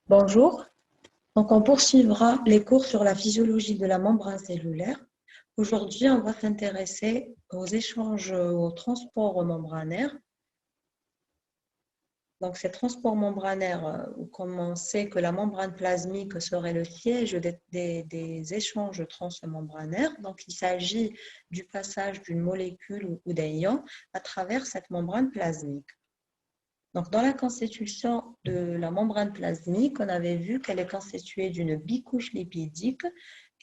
Bonjour, donc on poursuivra les cours sur la physiologie de la membrane cellulaire. Aujourd'hui, on va s'intéresser aux échanges, aux transports membranaires. Donc, ces transports membranaires, comme on sait que la membrane plasmique serait le siège des échanges transmembranaires, donc il s'agit du passage d'une molécule ou d'un ion à travers cette membrane plasmique. Donc, dans la constitution de la membrane plasmique, on avait vu qu'elle est constituée d'une bicouche lipidique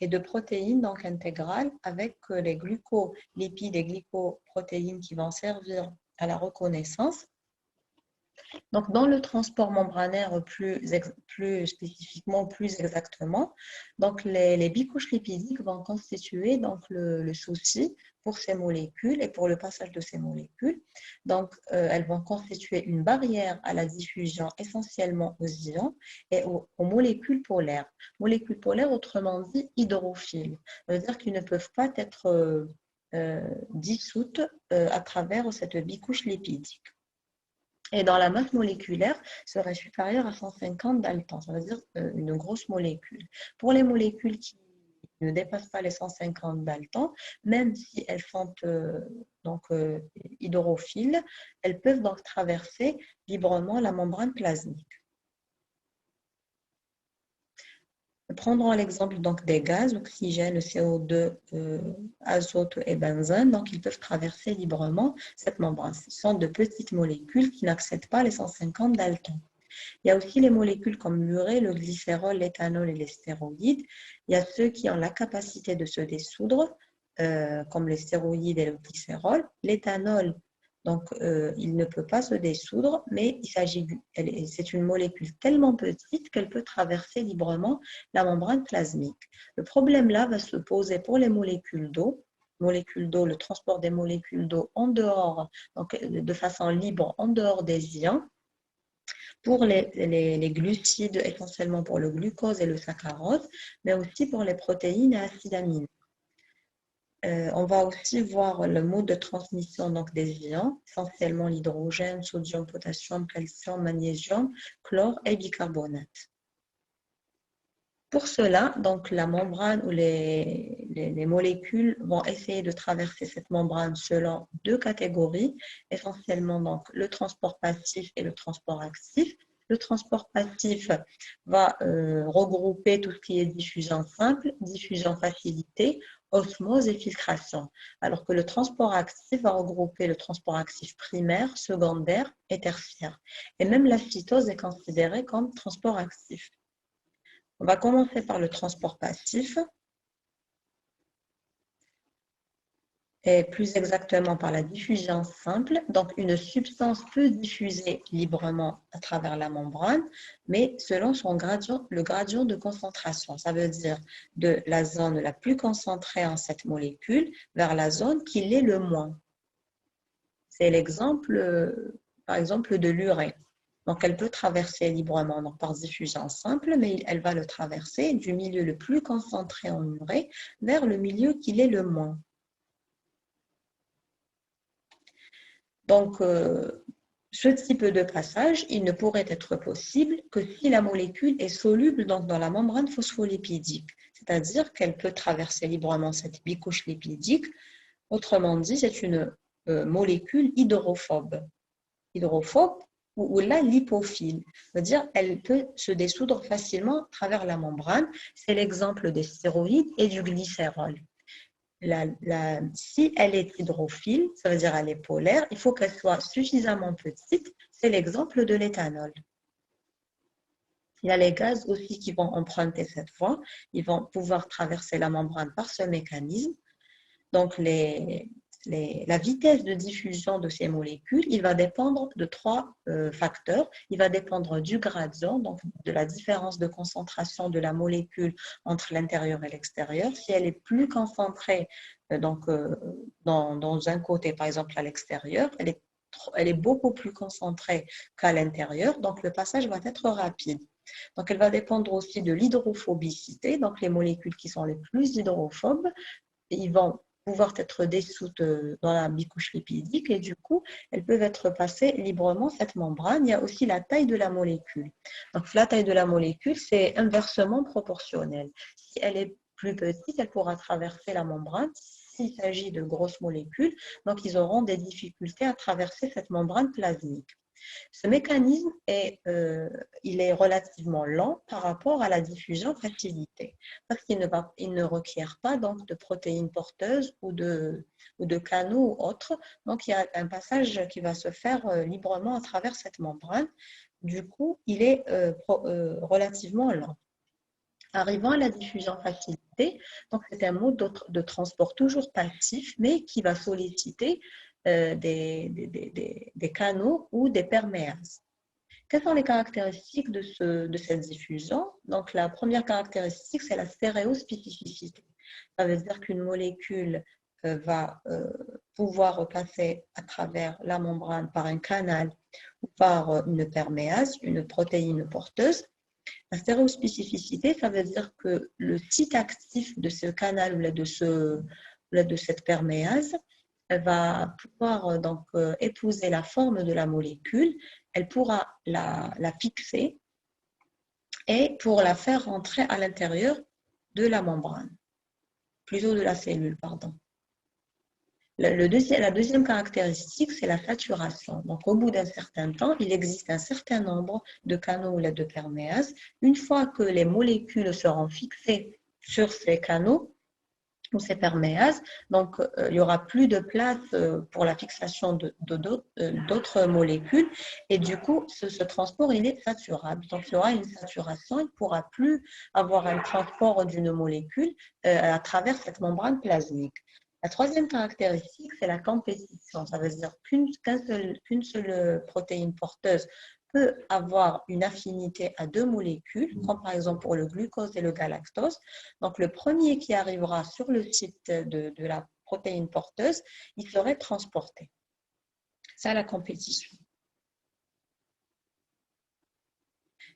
et de protéines donc intégrales avec les glucolipides et glycoprotéines qui vont servir à la reconnaissance. Donc, dans le transport membranaire plus spécifiquement, plus exactement, donc les bicouches lipidiques vont constituer donc le souci pour ces molécules et pour le passage de ces molécules. Donc, elles vont constituer une barrière à la diffusion essentiellement aux ions et aux molécules polaires. Molécules polaires, autrement dit, hydrophiles. Ça veut dire qu'ils ne peuvent pas être dissoutes à travers cette bicouche lipidique. Et dans la masse moléculaire, serait supérieure à 150 daltons, ça veut dire une grosse molécule. Pour les molécules qui ne dépassent pas les 150 daltons, même si elles sont hydrophiles, elles peuvent donc traverser librement la membrane plasmique. Prendrons l'exemple donc des gaz, oxygène, CO2, azote et benzène. Donc, ils peuvent traverser librement cette membrane. Ce sont de petites molécules qui n'accèdent pas les 150 daltons. Il y a aussi les molécules comme l'urée, le glycérol, l'éthanol et les stéroïdes. Il y a ceux qui ont la capacité de se dissoudre, comme les stéroïdes et le glycérol. L'éthanol, donc, il ne peut pas se dissoudre, mais c'est une molécule tellement petite qu'elle peut traverser librement la membrane plasmique. Le problème là va se poser pour les molécules d'eau. Le transport des molécules d'eau en dehors, donc de façon libre, en dehors des ions. Pour les glucides, essentiellement pour le glucose et le saccharose, mais aussi pour les protéines et acides aminés. On va aussi voir le mode de transmission donc, des ions, essentiellement l'hydrogène, sodium, potassium, calcium, magnésium, chlore et bicarbonate. Pour cela, donc, la membrane ou les molécules vont essayer de traverser cette membrane selon deux catégories, essentiellement donc, le transport passif et le transport actif. Le transport passif va regrouper tout ce qui est diffusion simple, diffusion facilitée, osmose et filtration, alors que le transport actif va regrouper le transport actif primaire, secondaire et tertiaire. Et même la phytose est considérée comme transport actif. On va commencer par le transport passif, et plus exactement par la diffusion simple. Donc, une substance peut diffuser librement à travers la membrane, mais selon le gradient de concentration. Ça veut dire de la zone la plus concentrée en cette molécule vers la zone qui l'est le moins. C'est l'exemple, par exemple, de l'urée. Donc, elle peut traverser librement donc par diffusion simple, mais elle va le traverser du milieu le plus concentré en urée vers le milieu qui l'est le moins. Donc, ce type de passage, il ne pourrait être possible que si la molécule est soluble donc, dans la membrane phospholipidique, c'est-à-dire qu'elle peut traverser librement cette bicouche lipidique. Autrement dit, c'est une molécule hydrophobe. Hydrophobe ou la lipophile, c'est-à-dire elle peut se dissoudre facilement à travers la membrane. C'est l'exemple des stéroïdes et du glycérol. Si elle est hydrophile, ça veut dire elle est polaire, il faut qu'elle soit suffisamment petite. C'est l'exemple de l'éthanol. Il y a les gaz aussi qui vont emprunter cette voie. Ils vont pouvoir traverser la membrane par ce mécanisme. Donc, la vitesse de diffusion de ces molécules, il va dépendre de trois facteurs. Il va dépendre du gradient, donc de la différence de concentration de la molécule entre l'intérieur et l'extérieur. Si elle est plus concentrée dans un côté, par exemple à l'extérieur, elle est beaucoup plus concentrée qu'à l'intérieur, donc le passage va être rapide. Donc, elle va dépendre aussi de l'hydrophobicité, donc les molécules qui sont les plus hydrophobes, ils vont pouvoir être dissoutes dans la bicouche lipidique et du coup, elles peuvent être passées librement cette membrane. Il y a aussi la taille de la molécule. Donc, la taille de la molécule, c'est inversement proportionnel. Si elle est plus petite, elle pourra traverser la membrane. S'il s'agit de grosses molécules, donc ils auront des difficultés à traverser cette membrane plasmique. Ce mécanisme il est relativement lent par rapport à la diffusion facilitée, parce qu'il ne requiert pas donc de protéines porteuses ou de canaux ou autres. Donc, il y a un passage qui va se faire librement à travers cette membrane. Du coup, il est relativement lent. Arrivant à la diffusion facilitée, donc c'est un mode de transport toujours passif, mais qui va solliciter des canaux ou des perméases. Quelles sont les caractéristiques de cette diffusion? Donc, la première caractéristique, c'est la stéréospécificité. Ça veut dire qu'une molécule va pouvoir passer à travers la membrane par un canal ou par une perméase, une protéine porteuse. La stéréospécificité, ça veut dire que le site actif de ce canal ou de cette perméase, elle va pouvoir donc épouser la forme de la molécule, elle pourra la fixer et pour la faire rentrer à l'intérieur de la membrane, plutôt de la cellule, pardon. La deuxième caractéristique, c'est la saturation. Donc, au bout d'un certain temps, il existe un certain nombre de canaux ou de perméases. Une fois que les molécules seront fixées sur ces canaux ou ces perméases, donc il n'y aura plus de place pour la fixation d'autres molécules et du coup, ce transport, il est saturable. Donc, il y aura une saturation, il ne pourra plus avoir un transport d'une molécule à travers cette membrane plasmique. La troisième caractéristique, c'est la compétition. Ça veut dire qu'une seule protéine porteuse peut avoir une affinité à deux molécules, comme par exemple pour le glucose et le galactose. Donc, le premier qui arrivera sur le site de la protéine porteuse, il serait transporté. C'est la compétition.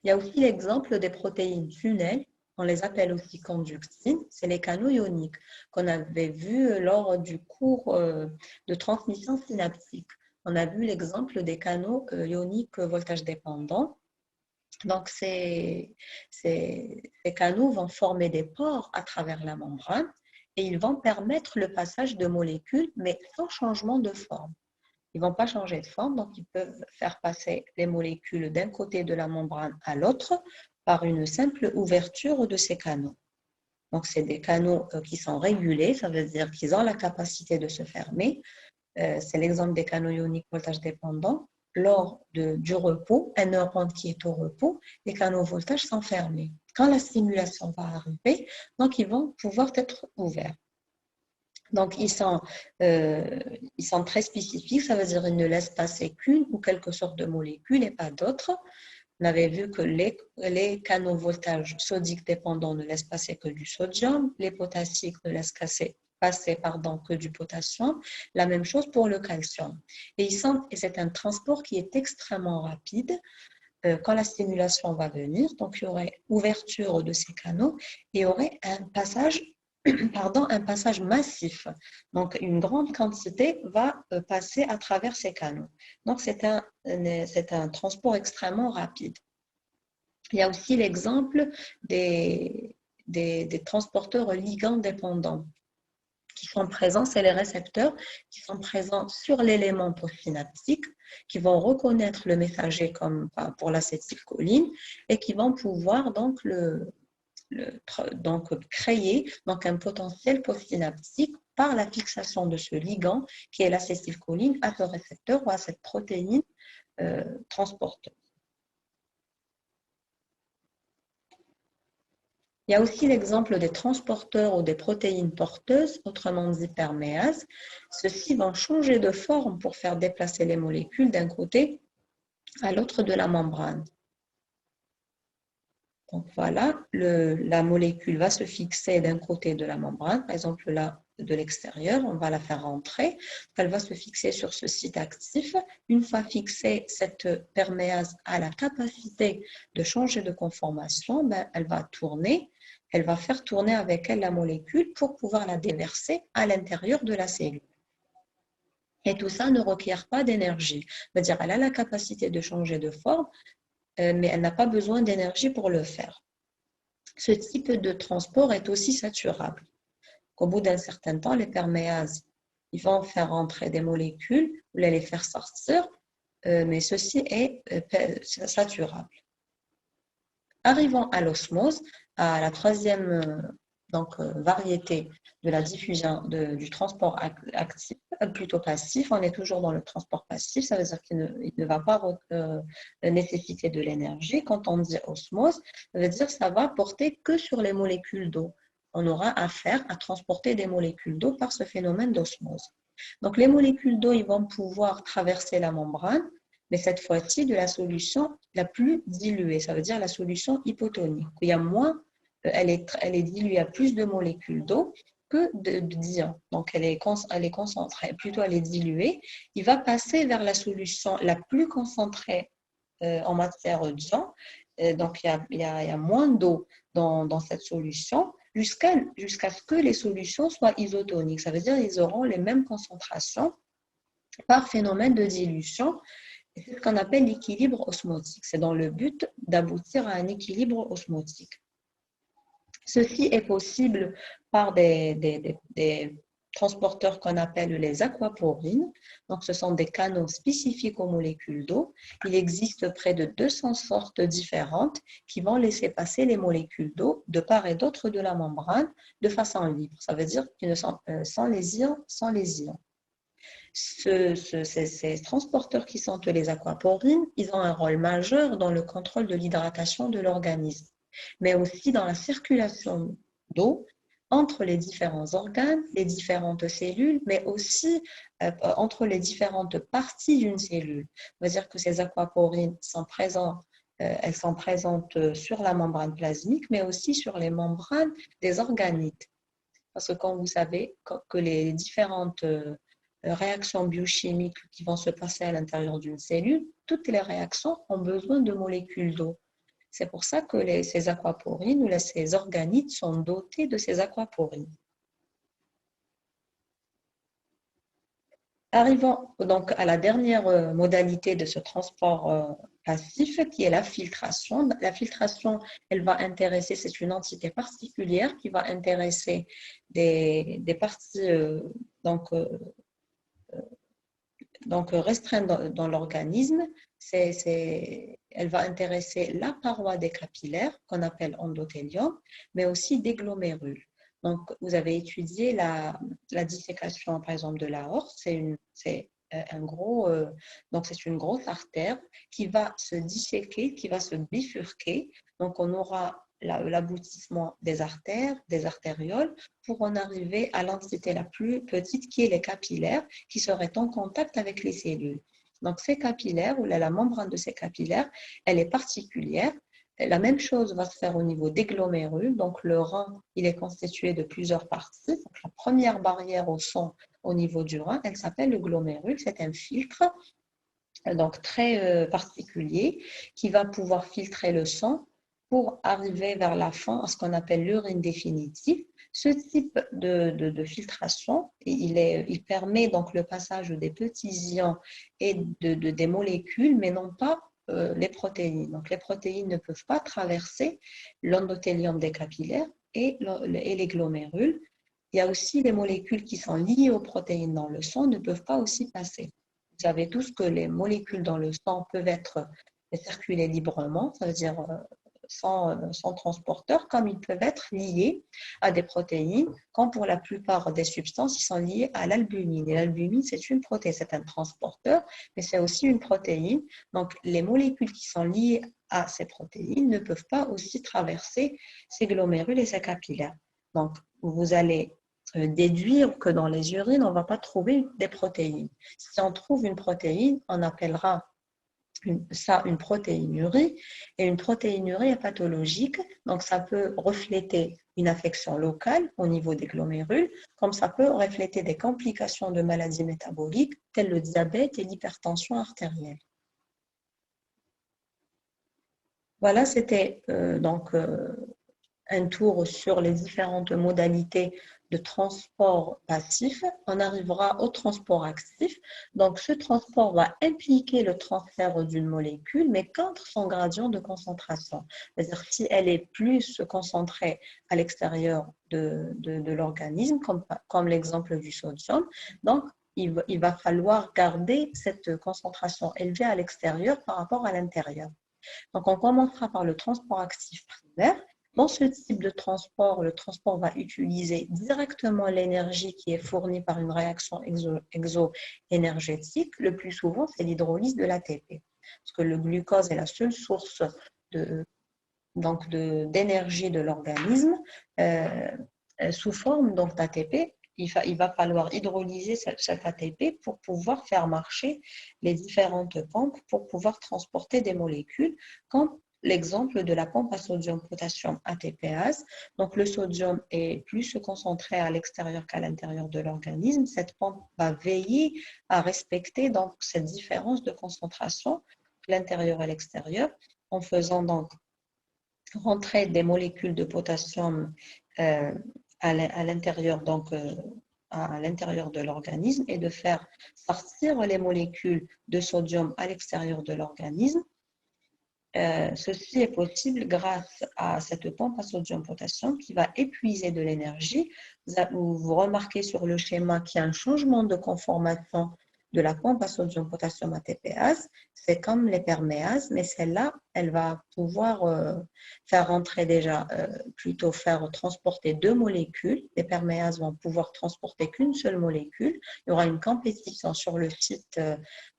Il y a aussi l'exemple des protéines tunnels. On les appelle aussi conductines, c'est les canaux ioniques qu'on avait vus lors du cours de transmission synaptique. On a vu l'exemple des canaux ioniques voltage dépendants. Donc, ces canaux vont former des pores à travers la membrane et ils vont permettre le passage de molécules, mais sans changement de forme. Ils ne vont pas changer de forme, donc ils peuvent faire passer les molécules d'un côté de la membrane à l'autre par une simple ouverture de ces canaux. Donc, c'est des canaux qui sont régulés, ça veut dire qu'ils ont la capacité de se fermer. C'est l'exemple des canaux ioniques voltage dépendants. Lors du repos, un neurone qui est au repos, les canaux voltage sont fermés. Quand la stimulation va arriver, donc ils vont pouvoir être ouverts. Donc, ils sont très spécifiques, ça veut dire qu'ils ne laissent passer qu'une ou quelque sorte de molécule et pas d'autres. On avait vu que les canaux voltage sodique dépendants ne laissent passer que du sodium, les potassiques ne laissent passer que du potassium. La même chose pour le calcium. Et c'est un transport qui est extrêmement rapide quand la stimulation va venir. Donc, il y aurait ouverture de ces canaux et il y aurait un passage massif. Donc, une grande quantité va passer à travers ces canaux. Donc, c'est un transport extrêmement rapide. Il y a aussi l'exemple des transporteurs ligands dépendants qui sont présents, c'est les récepteurs qui sont présents sur l'élément postsynaptique, qui vont reconnaître le messager comme pour l'acétylcholine et qui vont pouvoir donc créer un potentiel postsynaptique par la fixation de ce ligand qui est l'acétylcholine à ce récepteur ou à cette protéine transporteuse. Il y a aussi l'exemple des transporteurs ou des protéines porteuses, autrement dit perméases. Ceux-ci vont changer de forme pour faire déplacer les molécules d'un côté à l'autre de la membrane. Donc voilà, la molécule va se fixer d'un côté de la membrane, par exemple là de l'extérieur, on va la faire rentrer, elle va se fixer sur ce site actif. Une fois fixée, cette perméase a la capacité de changer de conformation, elle va tourner, elle va faire tourner avec elle la molécule pour pouvoir la déverser à l'intérieur de la cellule. Et tout ça ne requiert pas d'énergie. C'est-à-dire qu'elle a la capacité de changer de forme, mais elle n'a pas besoin d'énergie pour le faire. Ce type de transport est aussi saturable. Au bout d'un certain temps, les perméases, ils vont faire entrer des molécules ou les faire sortir, mais ceci est saturable. Arrivons à l'osmose, à la troisième variété de la diffusion du transport actif, plutôt passif. On est toujours dans le transport passif, ça veut dire qu'il ne va pas nécessiter de l'énergie. Quand on dit osmose, ça veut dire que ça va porter que sur les molécules d'eau. On aura affaire à transporter des molécules d'eau par ce phénomène d'osmose. Donc, les molécules d'eau, ils vont pouvoir traverser la membrane, mais cette fois-ci de la solution la plus diluée, ça veut dire la solution hypotonique. Il y a moins, elle est diluée à plus de molécules d'eau que d'ions. Donc, elle est concentrée, plutôt elle est diluée. Il va passer vers la solution la plus concentrée en matière d'ions. Donc, il y a moins d'eau dans cette solution jusqu'à ce que les solutions soient isotoniques. Ça veut dire qu'ils auront les mêmes concentrations par phénomène de dilution. C'est ce qu'on appelle l'équilibre osmotique. C'est dans le but d'aboutir à un équilibre osmotique. Ceci est possible par des transporteurs qu'on appelle les aquaporines. Donc, ce sont des canaux spécifiques aux molécules d'eau. Il existe près de 200 sortes différentes qui vont laisser passer les molécules d'eau de part et d'autre de la membrane de façon libre. Ça veut dire qu'ils ne sont sans les ions. Ces transporteurs qui sont les aquaporines, ils ont un rôle majeur dans le contrôle de l'hydratation de l'organisme, mais aussi dans la circulation d'eau entre les différents organes, les différentes cellules, mais aussi entre les différentes parties d'une cellule. On va dire que ces aquaporines sont présentes, elles sont présentes sur la membrane plasmique, mais aussi sur les membranes des organites. Parce que quand vous savez que les différentes réactions biochimiques qui vont se passer à l'intérieur d'une cellule, toutes les réactions ont besoin de molécules d'eau. C'est pour ça que ces aquaporines ou ces organites sont dotés de ces aquaporines. Arrivons donc à la dernière modalité de ce transport passif qui est la filtration. La filtration, elle va intéresser, c'est une entité particulière qui va intéresser des parties restreinte dans l'organisme, elle va intéresser la paroi des capillaires, qu'on appelle endothélium, mais aussi des glomérules. Donc, vous avez étudié la dissécation, par exemple, de l'aorte. C'est une grosse artère qui va se disséquer, qui va se bifurquer. Donc, on aura l'aboutissement des artères, des artérioles, pour en arriver à l'entité la plus petite qui est les capillaires, qui seraient en contact avec les cellules. Donc, ces capillaires, ou la membrane de ces capillaires, elle est particulière. La même chose va se faire au niveau des glomérules. Donc, le rein, il est constitué de plusieurs parties. Donc, la première barrière au sang au niveau du rein, elle s'appelle le glomérule. C'est un filtre donc très particulier qui va pouvoir filtrer le sang pour arriver vers la fin à ce qu'on appelle l'urine définitive. Ce type de filtration, il permet donc le passage des petits ions et des molécules, mais non pas les protéines. Donc les protéines ne peuvent pas traverser l'endothélium des capillaires et les glomérules. Il y a aussi les molécules qui sont liées aux protéines dans le sang ne peuvent pas aussi passer. Vous savez tous que les molécules dans le sang peuvent circuler librement, ça veut dire sans transporteur, comme ils peuvent être liés à des protéines, quand pour la plupart des substances, ils sont liés à l'albumine. Et l'albumine, c'est une protéine, c'est un transporteur, mais c'est aussi une protéine. Donc, les molécules qui sont liées à ces protéines ne peuvent pas aussi traverser ces glomérules et ces capillaires. Donc, vous allez déduire que dans les urines, on ne va pas trouver des protéines. Si on trouve une protéine, on appellera ça une protéinurie, et une protéinurie est pathologique, donc ça peut refléter une affection locale au niveau des glomérules, comme ça peut refléter des complications de maladies métaboliques telles le diabète et l'hypertension artérielle. Voilà, c'était un tour sur les différentes modalités de transport passif, on arrivera au transport actif. Donc, ce transport va impliquer le transfert d'une molécule, mais contre son gradient de concentration. C'est-à-dire si elle est plus concentrée à l'extérieur de l'organisme, comme l'exemple du sodium, donc il va falloir garder cette concentration élevée à l'extérieur par rapport à l'intérieur. Donc, on commencera par le transport actif primaire. Dans ce type de transport, le transport va utiliser directement l'énergie qui est fournie par une réaction exo-énergétique. Le plus souvent, c'est l'hydrolyse de l'ATP, parce que le glucose est la seule source d'énergie de l'organisme sous forme d'ATP. Il va falloir hydrolyser cet ATP pour pouvoir faire marcher les différentes pompes pour pouvoir transporter des molécules, comme l'exemple de la pompe à sodium-potassium ATPase. Donc, le sodium est plus concentré à l'extérieur qu'à l'intérieur de l'organisme. Cette pompe va veiller à respecter donc cette différence de concentration, l'intérieur et l'extérieur, en faisant donc rentrer des molécules de potassium à l'intérieur à l'intérieur de l'organisme et de faire sortir les molécules de sodium à l'extérieur de l'organisme. Ceci est possible grâce à cette pompe à sodium-potassium qui va épuiser de l'énergie. Vous remarquez sur le schéma qu'il y a un changement de conformation de la pompe à sodium-potassium ATPase. C'est comme les perméases, mais celle-là, elle va pouvoir faire rentrer plutôt faire transporter deux molécules. Les perméases vont pouvoir transporter qu'une seule molécule. Il y aura une compétition sur le site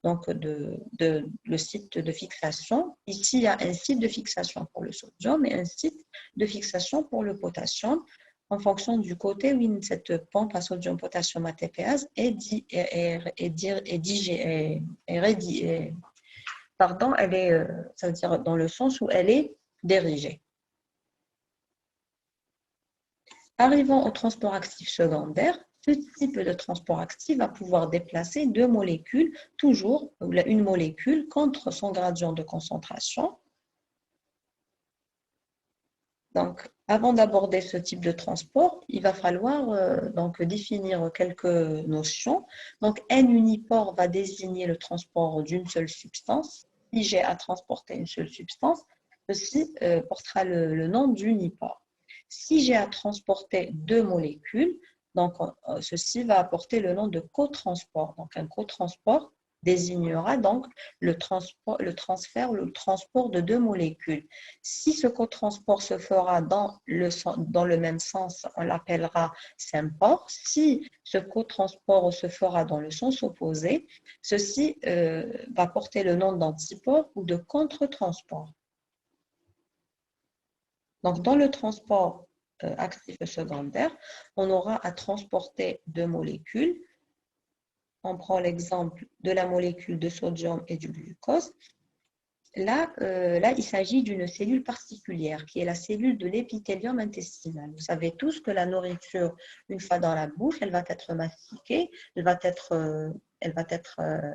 le site de fixation. Ici, il y a un site de fixation pour le sodium et un site de fixation pour le potassium en fonction du côté où cette pompe à sodium-potassium ATPase ça veut dire dans le sens où elle est dirigée. Arrivant au transport actif secondaire, ce type de transport actif va pouvoir déplacer deux molécules, toujours une molécule contre son gradient de concentration. Donc, avant d'aborder ce type de transport, il va falloir définir quelques notions. Donc, N uniport va désigner le transport d'une seule substance. Si j'ai à transporter une seule substance, ceci portera le nom d'uniport. Si j'ai à transporter deux molécules, donc ceci va apporter le nom de cotransport. Donc, un cotransport désignera donc le transport de deux molécules. Si ce cotransport se fera dans le même sens, on l'appellera symport. Si ce cotransport se fera dans le sens opposé, ceci va porter le nom d'antiport ou de contre-transport. Donc, dans le transport actif secondaire, on aura à transporter deux molécules. On prend l'exemple de la molécule de sodium et du glucose. Là, il s'agit d'une cellule particulière qui est la cellule de l'épithélium intestinal. Vous savez tous que la nourriture, une fois dans la bouche, elle va être mastiquée, elle va être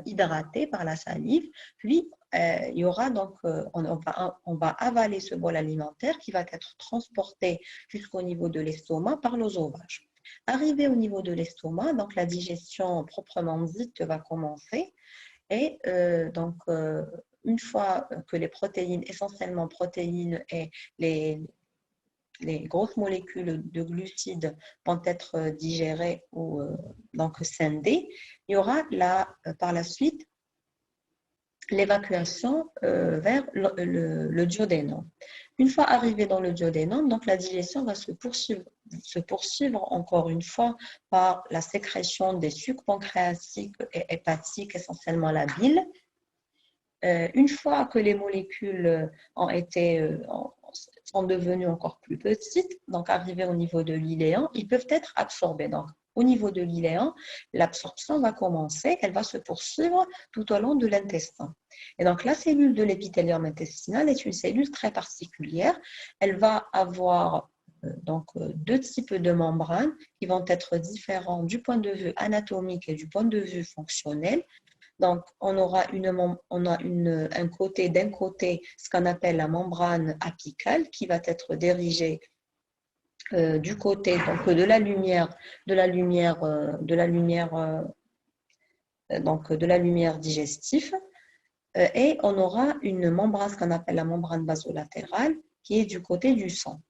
hydratée par la salive, puis il y aura donc, on va avaler ce bol alimentaire qui va être transporté jusqu'au niveau de l'estomac par l'œsophage. Arrivé au niveau de l'estomac, donc la digestion proprement dite va commencer et une fois que les protéines, essentiellement protéines et les grosses molécules de glucides vont être digérées ou donc scindées, il y aura par la suite l'évacuation vers le duodénum. Une fois arrivé dans le duodénum, donc la digestion va se poursuivre encore une fois par la sécrétion des sucs pancréatiques et hépatiques, essentiellement la bile. Une fois que les molécules sont devenues encore plus petites, donc arrivées au niveau de l'iléon, ils peuvent être absorbés. Donc, au niveau de l'iléon, l'absorption va commencer, elle va se poursuivre tout au long de l'intestin. Et donc, la cellule de l'épithélium intestinal est une cellule très particulière. Elle va avoir deux types de membranes qui vont être différents du point de vue anatomique et du point de vue fonctionnel. Donc, on a d'un côté ce qu'on appelle la membrane apicale qui va être dirigée du côté donc, de la lumière, donc, de la lumière digestive. Et on aura une membrane, ce qu'on appelle la membrane basolatérale, qui est du côté du sang.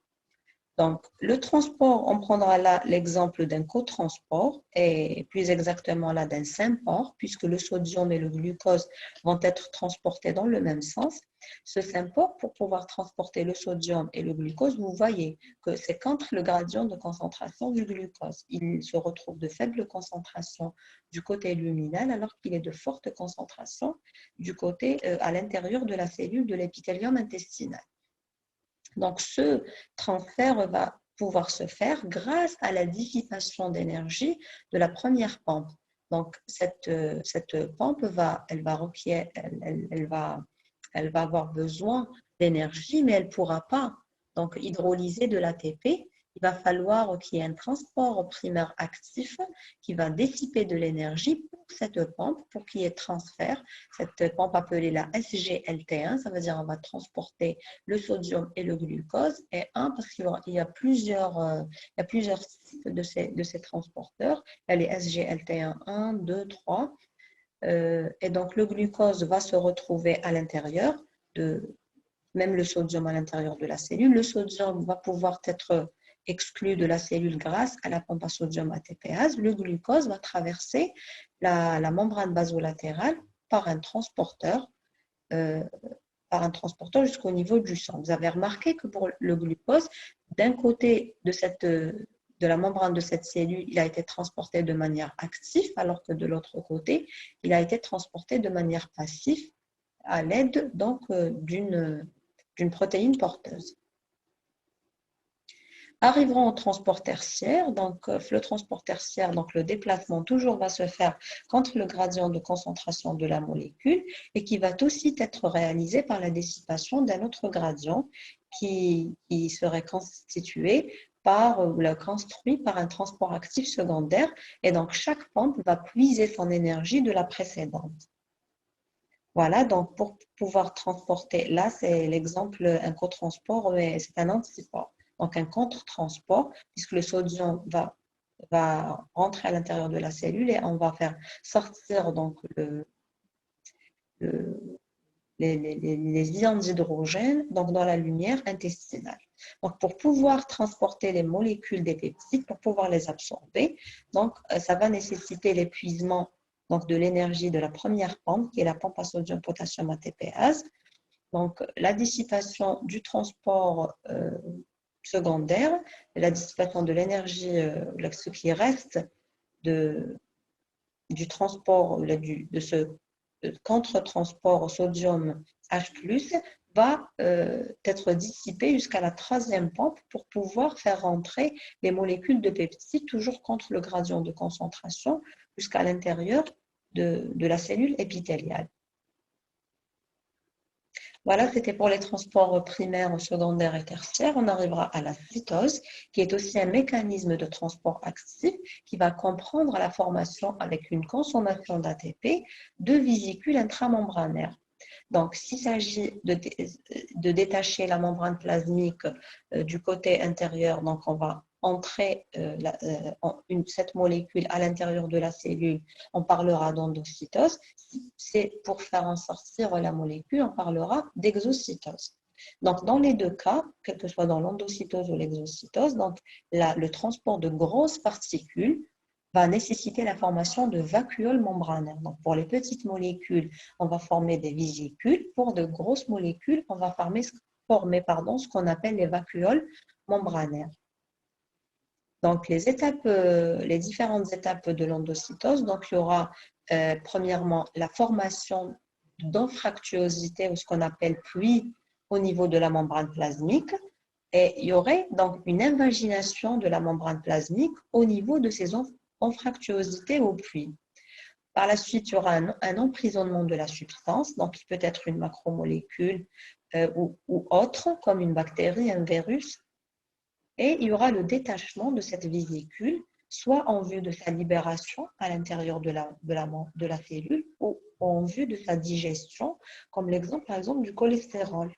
Donc, le transport, on prendra là l'exemple d'un cotransport et plus exactement là d'un sympore, puisque le sodium et le glucose vont être transportés dans le même sens. Ce sympore, pour pouvoir transporter le sodium et le glucose, vous voyez que c'est contre le gradient de concentration du glucose. Il se retrouve de faible concentration du côté luminal, alors qu'il est de forte concentration du côté à l'intérieur de la cellule de l'épithélium intestinal. Donc, ce transfert va pouvoir se faire grâce à la dissipation d'énergie de la première pompe. Donc, cette pompe elle va avoir besoin d'énergie, mais elle ne pourra pas donc, hydrolyser de l'ATP. Il va falloir qu'il y ait un transport primaire actif qui va dissiper de l'énergie pour cette pompe, pour qu'il y ait transfert. Cette pompe appelée la SGLT1, ça veut dire qu'on va transporter le sodium et le glucose, et parce qu'il y a plusieurs types de ces transporteurs. Il y a les SGLT1, 1, 2, 3. Et donc, le glucose va se retrouver à l'intérieur même le sodium à l'intérieur de la cellule. Le sodium va pouvoir être exclu de la cellule grâce à la pompe à sodium ATPase. Le glucose va traverser la membrane basolatérale par un transporteur jusqu'au niveau du sang. Vous avez remarqué que pour le glucose, d'un côté de la membrane de cette cellule, il a été transporté de manière active, alors que de l'autre côté, il a été transporté de manière passive à l'aide donc d'une protéine porteuse. Arriveront au transport tertiaire. Donc, le transport tertiaire, donc le déplacement toujours va se faire contre le gradient de concentration de la molécule et qui va aussi être réalisé par la dissipation d'un autre gradient qui serait constitué construit par un transport actif secondaire. Et donc, chaque pompe va puiser son énergie de la précédente. Voilà, donc pour pouvoir transporter, là c'est l'exemple, un cotransport, mais c'est un antiport. Donc un contre-transport, puisque le sodium va rentrer à l'intérieur de la cellule et on va faire sortir donc les ions d'hydrogène donc dans la lumière intestinale. Donc pour pouvoir transporter les molécules des peptides, pour pouvoir les absorber, donc ça va nécessiter l'épuisement donc de l'énergie de la première pompe, qui est la pompe à sodium potassium ATPase. Donc, la dissipation du transport secondaire, la dissipation de l'énergie, ce qui reste du transport, de ce contre-transport sodium H+, va être dissipé jusqu'à la troisième pompe pour pouvoir faire rentrer les molécules de peptides, toujours contre le gradient de concentration, jusqu'à l'intérieur de la cellule épithéliale. Voilà, c'était pour les transports primaires, secondaires et tertiaires. On arrivera à la cytose, qui est aussi un mécanisme de transport actif qui va comprendre la formation avec une consommation d'ATP de vésicules intramembranaires. Donc, s'il s'agit de détacher la membrane plasmique du côté intérieur, donc on va entrer cette molécule à l'intérieur de la cellule, on parlera d'endocytose. C'est pour faire en sortir la molécule, on parlera d'exocytose. Donc, dans les deux cas, quel que soit dans l'endocytose ou l'exocytose, donc le transport de grosses particules va nécessiter la formation de vacuoles membranaires. Donc, pour les petites molécules, on va former des vésicules. Pour de grosses molécules, on va former ce qu'on appelle les vacuoles membranaires. Donc, les différentes étapes de l'endocytose, donc il y aura premièrement la formation d'anfractuosité, ou ce qu'on appelle pluie au niveau de la membrane plasmique, et il y aurait donc une invagination de la membrane plasmique au niveau de ces anfractuosités au puits. Par la suite, il y aura un emprisonnement de la substance, donc il peut être une macromolécule ou autre, comme une bactérie, un virus, et il y aura le détachement de cette vésicule, soit en vue de sa libération à l'intérieur de la cellule ou en vue de sa digestion, comme l'exemple par exemple du cholestérol.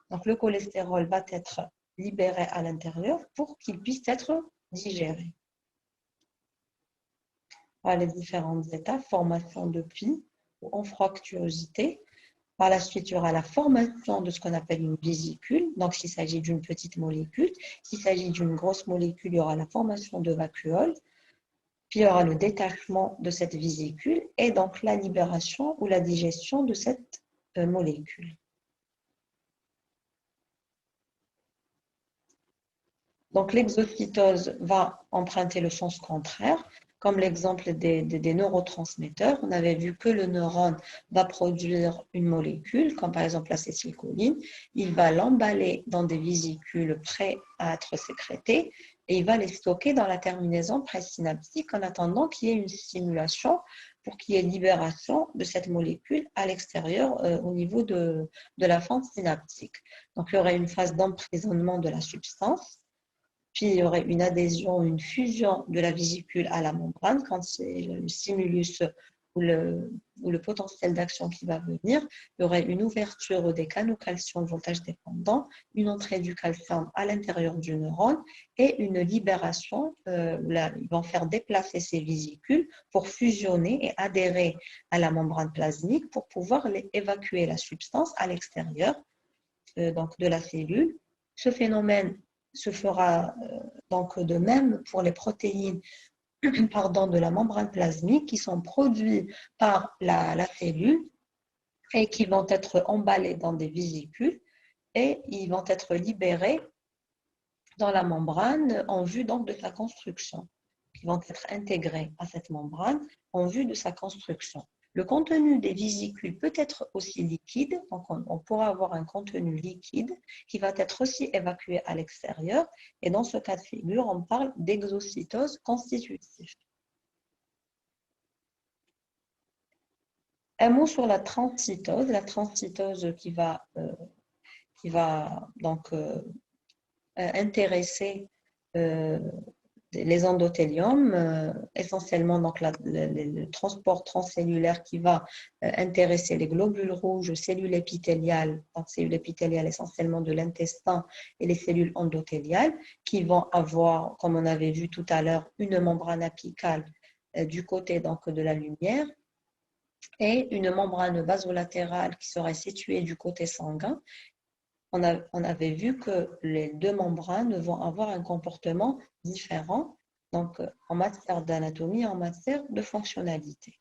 Donc le cholestérol va être libéré à l'intérieur pour qu'il puisse être digéré. Voilà les différentes étapes, formation de plis ou anfractuosité. Par la suite, il y aura la formation de ce qu'on appelle une vésicule. Donc, s'il s'agit d'une petite molécule, s'il s'agit d'une grosse molécule, il y aura la formation de vacuoles. Puis, il y aura le détachement de cette vésicule et donc la libération ou la digestion de cette molécule. Donc, l'exocytose va emprunter le sens contraire, comme l'exemple des neurotransmetteurs. On avait vu que le neurone va produire une molécule, comme par exemple l'acétylcholine. Il va l'emballer dans des vésicules prêts à être sécrétées et il va les stocker dans la terminaison présynaptique en attendant qu'il y ait une stimulation pour qu'il y ait libération de cette molécule à l'extérieur au niveau de la fente synaptique. Donc, il y aurait une phase d'emprisonnement de la substance. Puis, il y aurait une adhésion, une fusion de la vésicule à la membrane quand c'est le stimulus ou le potentiel d'action qui va venir. Il y aurait une ouverture des canaux calcium voltage dépendant, une entrée du calcium à l'intérieur du neurone et une libération. Ils vont faire déplacer ces vésicules pour fusionner et adhérer à la membrane plasmique pour pouvoir évacuer la substance à l'extérieur donc de la cellule. Ce phénomène se fera donc de même pour les protéines de la membrane plasmique qui sont produites par la cellule et qui vont être emballées dans des vésicules et ils vont être libérés dans la membrane en vue donc de sa construction, qui vont être intégrés à cette membrane en vue de sa construction. Le contenu des vésicules peut être aussi liquide, donc on pourra avoir un contenu liquide qui va être aussi évacué à l'extérieur. Et dans ce cas de figure, on parle d'exocytose constitutive. Un mot sur la transcytose qui va donc intéresser les endothéliums, essentiellement donc le transport transcellulaire qui va intéresser les globules rouges, cellules épithéliales, donc cellules épithéliales essentiellement de l'intestin et les cellules endothéliales qui vont avoir, comme on avait vu tout à l'heure, une membrane apicale du côté donc de la lumière et une membrane basolatérale qui serait située du côté sanguin. On avait vu que les deux membranes vont avoir un comportement différent, donc en matière d'anatomie et en matière de fonctionnalité.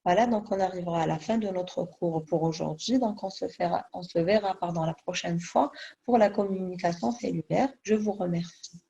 Voilà, donc on arrivera à la fin de notre cours pour aujourd'hui. Donc on se verra la prochaine fois pour la communication cellulaire. Je vous remercie.